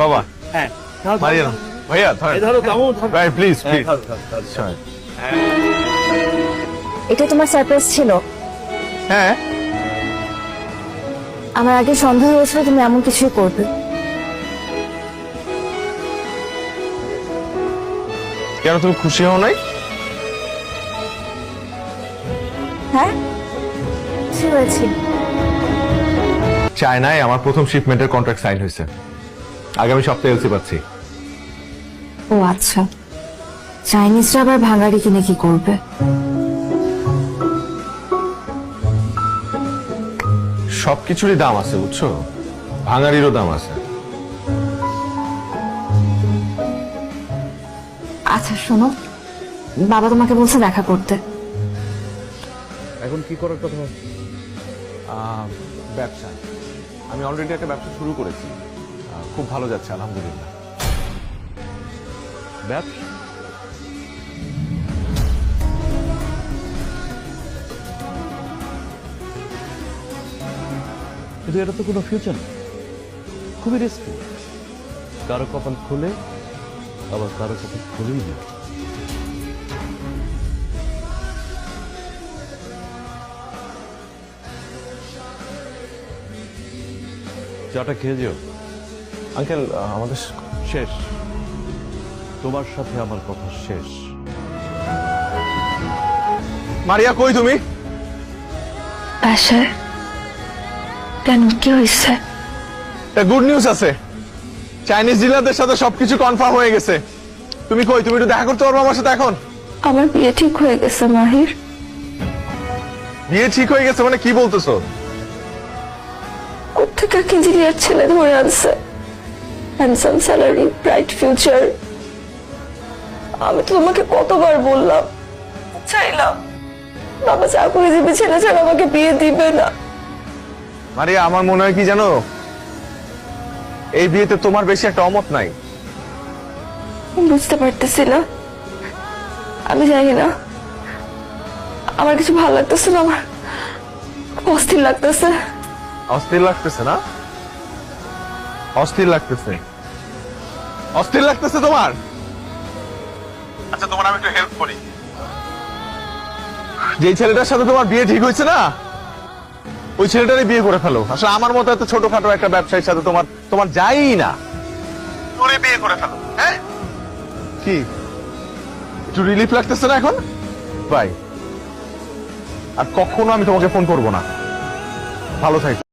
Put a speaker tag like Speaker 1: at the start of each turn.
Speaker 1: বাবা
Speaker 2: হ্যাঁ
Speaker 1: মারিয়া নাও। ভাইয়া
Speaker 2: ধরো তাও
Speaker 1: ভাই প্লিজ প্লিজ
Speaker 3: এটা তোমার সারপ্রাইজ ছিল?
Speaker 1: হ্যাঁ
Speaker 3: আমার আগে সন্দেহ হয়েছিল তুমি এমন কিছুই করবে।
Speaker 1: কেন তুমি খুশি হও নাই?
Speaker 3: হ্যাঁ খুশি হয়েছি।
Speaker 1: চায়নায় আমার প্রথম শিপমেন্টের কন্ট্রাক্ট সাইন হয়েছে, আগামী সপ্তাহে এলসি পাচ্ছি।
Speaker 3: ও আচ্ছা, চাইনিজরা আবার ভাঙাড়ি কিনে কি করবে?
Speaker 1: সবকিছুরই দাম আছে বুঝছো, ভাঙারিরও দাম আছে।
Speaker 3: আচ্ছা শোনো, বাবা তোমাকে বলছে দেখা করতে।
Speaker 2: এখন কি করার কথা?
Speaker 1: ব্যবসা, আমি অলরেডি একটা ব্যবসা শুরু করেছি, খুব ভালো যাচ্ছে আলহামদুলিল্লাহ।
Speaker 2: ব্যবসা? কিন্তু এটা তো কোনো ফিউচার না, খুবই রিস্কি। কারো কপাল খুলে আবার কারো কপাল খুলেই না। চাটা খেয়ে যেও।
Speaker 1: আঙ্কেল আমাদের
Speaker 2: শেষ, তোমার সাথে আমার কথা শেষ।
Speaker 1: মারিয়া কই তুমি?
Speaker 3: বাসায়। কেন, কি হয়েছে?
Speaker 1: গুড নিউজ আছে, চাইনিজ ডিলারদের সাথে সবকিছু কনফার্ম হয়ে গেছে। তুমি কই? তুমি একটু দেখা করতে পারবো আমার সাথে এখন?
Speaker 3: আমার বিয়ে ঠিক হয়ে গেছে মাহির।
Speaker 1: বিয়ে ঠিক হয়ে গেছে মানে কি বলতেছো?
Speaker 3: কোথেকে এক ইঞ্জিনিয়ার ছেলে ধরে আনছে, হ্যান্ডসাম স্যালারি, ব্রাইট ফিউচার। আমি তো তোমাকে কতবার বললাম, চাইলাম, বাবা চাকরিজীবী ছেলে ছাড়া আমাকে বিয়ে দিবে না।
Speaker 1: মারিয়া আমার মনে হয় কি জানো, এই বিয়েতে তোমার বেশি একটা অমত নাই।
Speaker 3: বুঝতে পারতেছি না, আমি জানি না, আমার কিছু ভালো লাগতেছে না, আমার অস্থির লাগতেছে।
Speaker 1: অস্থির লাগতেছে না? অস্থির লাগতেছে, অস্থির লাগতেছে তোমার? আচ্ছা তোমার আমি একটু হেল্প করি। যেই ছেলেটার সাথে তোমার বিয়ে ঠিক হয়েছে না, ওই ছেলেটারই বিয়ে করে ফেলো। আসলে আমার মতো এত ছোটখাটো একটা ব্যবসায়ীর সাথে তোমার তোমার যাই না, তোরে বিয়ে করে ফেলো। হ্যাঁ কি একটু রিলিফ লাগতেছে না এখন? বাই। আর কখনো আমি তোমাকে ফোন করবো না। ভালো থাকো।